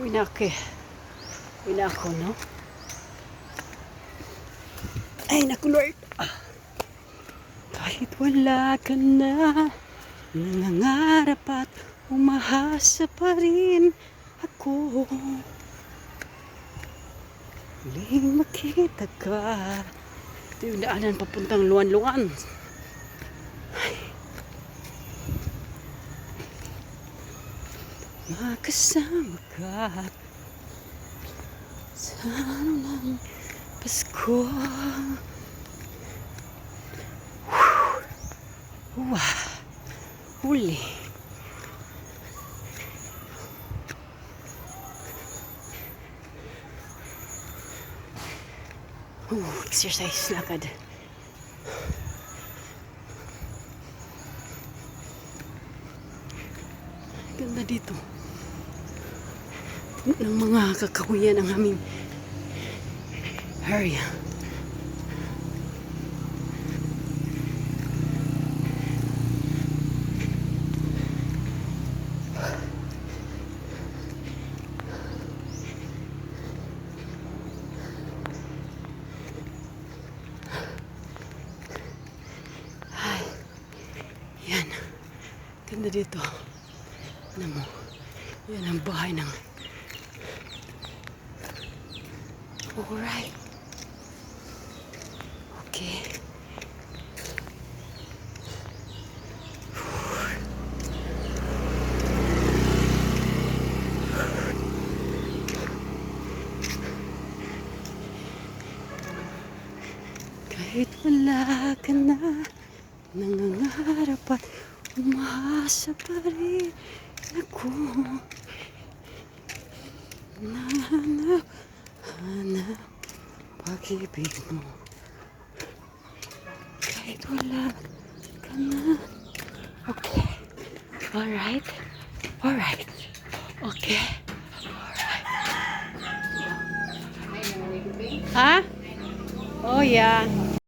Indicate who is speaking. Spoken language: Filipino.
Speaker 1: Uwi na ako eh. Uwi na ako, no? Ay, naku Lord. Kahit wala ka na, nangangarap at umahasa pa rin ako. Huling makita ka. Ito yung daanan papuntang Luan-Luan. Makasama ka sa ano ng Pasko. Wow, huli. Exercise lakad. Ganda dito. Ng mga kakahuyan ang aming area. Ay, yan. Ganda dito. Ano mo? Yan ang bahay ng alright. Okay. Kahit wala ka na, nangangarap at umasa pa rin ako. Hanap pag-ibig mo. Kahit wala ka na. Okay. Alright. Alright. Okay. Alright. Ha? Oh yeah.